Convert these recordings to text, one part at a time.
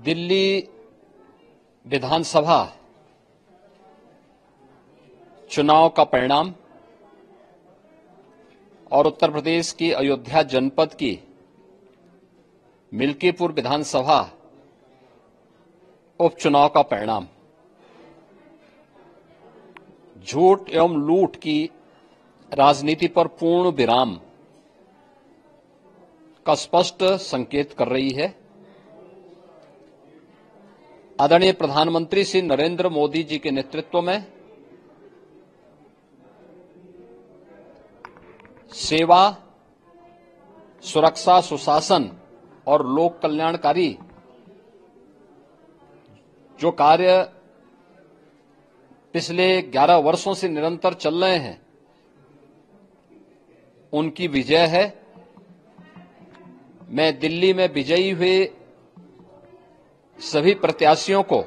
दिल्ली विधानसभा चुनाव का परिणाम और उत्तर प्रदेश की अयोध्या जनपद की मिल्कीपुर विधानसभा उपचुनाव का परिणाम झूठ एवं लूट की राजनीति पर पूर्ण विराम का स्पष्ट संकेत कर रही है। आदरणीय प्रधानमंत्री श्री नरेंद्र मोदी जी के नेतृत्व में सेवा, सुरक्षा, सुशासन और लोक कल्याणकारी जो कार्य पिछले 11 वर्षों से निरंतर चल रहे हैं, उनकी विजय है। मैं दिल्ली में विजयी हुए सभी प्रत्याशियों को,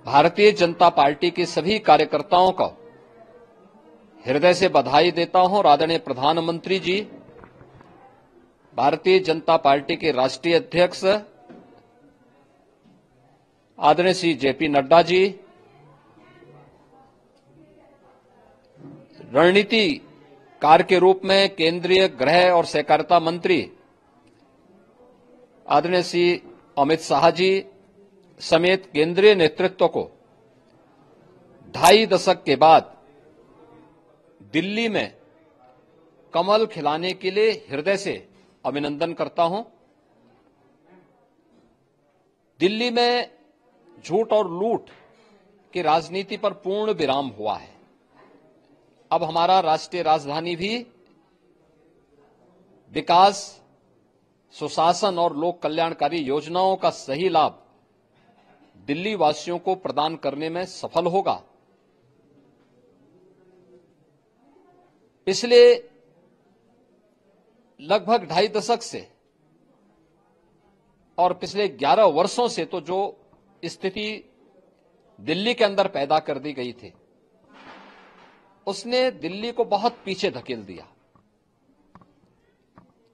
भारतीय जनता पार्टी के सभी कार्यकर्ताओं को हृदय से बधाई देता हूं और आदरणीय प्रधानमंत्री जी, भारतीय जनता पार्टी के राष्ट्रीय अध्यक्ष आदरणीय श्री जेपी नड्डा जी, रणनीतिकार के रूप में केंद्रीय गृह और सहकारिता मंत्री आदरणीय श्री अमित शाह जी समेत केंद्रीय नेतृत्व को 2.5 दशक के बाद दिल्ली में कमल खिलाने के लिए हृदय से अभिनंदन करता हूं। दिल्ली में झूठ और लूट की राजनीति पर पूर्ण विराम हुआ है। अब हमारा राष्ट्रीय राजधानी भी विकास, सुशासन और लोक कल्याणकारी योजनाओं का सही लाभ दिल्ली वासियों को प्रदान करने में सफल होगा। पिछले लगभग 2.5 दशक से और पिछले 11 वर्षों से तो जो स्थिति दिल्ली के अंदर पैदा कर दी गई थी, उसने दिल्ली को बहुत पीछे धकेल दिया,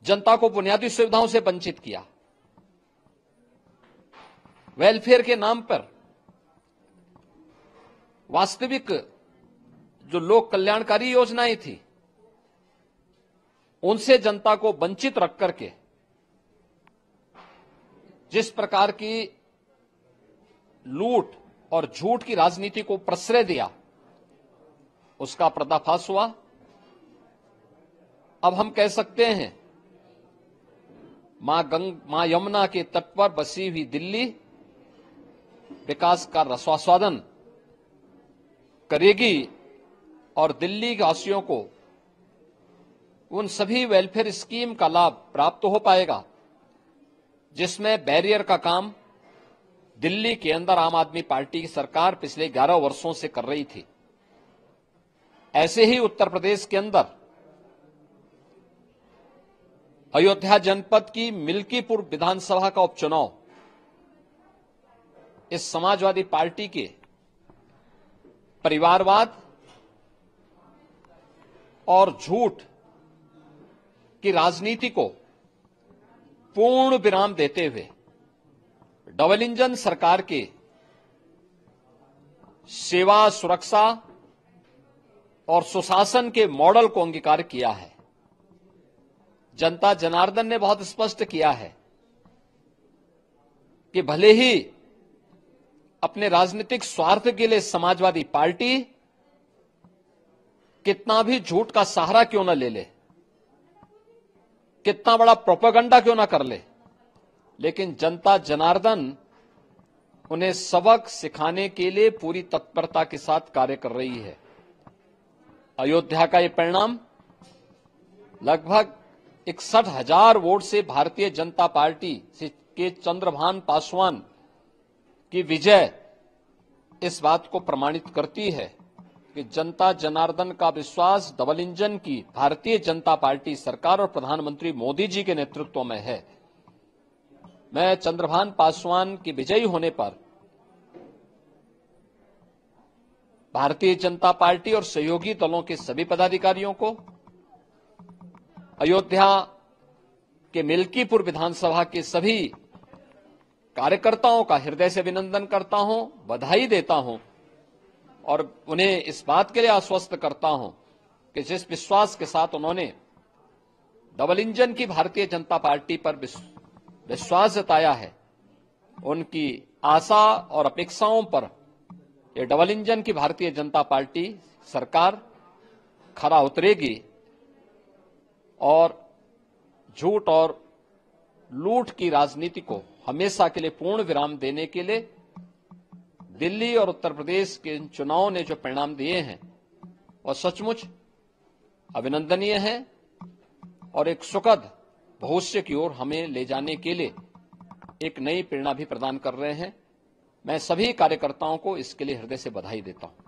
जनता को बुनियादी सुविधाओं से वंचित किया, वेलफेयर के नाम पर वास्तविक जो लोक कल्याणकारी योजनाएं थी उनसे जनता को वंचित रख करके जिस प्रकार की लूट और झूठ की राजनीति को प्रश्रय दिया, उसका पर्दाफाश हुआ। अब हम कह सकते हैं मां यमुना के तट पर बसी हुई दिल्ली विकास का रसास्वादन करेगी और दिल्ली वासियों को उन सभी वेलफेयर स्कीम का लाभ प्राप्त हो पाएगा जिसमें बैरियर का काम दिल्ली के अंदर आम आदमी पार्टी की सरकार पिछले 11 वर्षों से कर रही थी। ऐसे ही उत्तर प्रदेश के अंदर अयोध्या जनपद की मिल्कीपुर विधानसभा का उपचुनाव इस समाजवादी पार्टी के परिवारवाद और झूठ की राजनीति को पूर्ण विराम देते हुए डबल इंजन सरकार के सेवा, सुरक्षा और सुशासन के मॉडल को अंगीकार किया है। जनता जनार्दन ने बहुत स्पष्ट किया है कि भले ही अपने राजनीतिक स्वार्थ के लिए समाजवादी पार्टी कितना भी झूठ का सहारा क्यों न ले ले, कितना बड़ा प्रोपेगेंडा क्यों ना कर ले, लेकिन जनता जनार्दन उन्हें सबक सिखाने के लिए पूरी तत्परता के साथ कार्य कर रही है। अयोध्या का ये परिणाम लगभग 61,000 वोट से भारतीय जनता पार्टी के चंद्रभान पासवान की विजय इस बात को प्रमाणित करती है कि जनता जनार्दन का विश्वास डबल इंजन की भारतीय जनता पार्टी सरकार और प्रधानमंत्री मोदी जी के नेतृत्व में है। मैं चंद्रभान पासवान की विजयी होने पर भारतीय जनता पार्टी और सहयोगी दलों के सभी पदाधिकारियों को, अयोध्या कि मिल्कीपुर विधानसभा के सभी कार्यकर्ताओं का हृदय से अभिनंदन करता हूं, बधाई देता हूं और उन्हें इस बात के लिए आश्वस्त करता हूं कि जिस विश्वास के साथ उन्होंने डबल इंजन की भारतीय जनता पार्टी पर विश्वास जताया है, उनकी आशा और अपेक्षाओं पर ये डबल इंजन की भारतीय जनता पार्टी सरकार खरा उतरेगी और झूठ और लूट की राजनीति को हमेशा के लिए पूर्ण विराम देने के लिए दिल्ली और उत्तर प्रदेश के इन चुनावों ने जो परिणाम दिए हैं वह सचमुच अभिनंदनीय है और एक सुखद भविष्य की ओर हमें ले जाने के लिए एक नई प्रेरणा भी प्रदान कर रहे हैं। मैं सभी कार्यकर्ताओं को इसके लिए हृदय से बधाई देता हूं।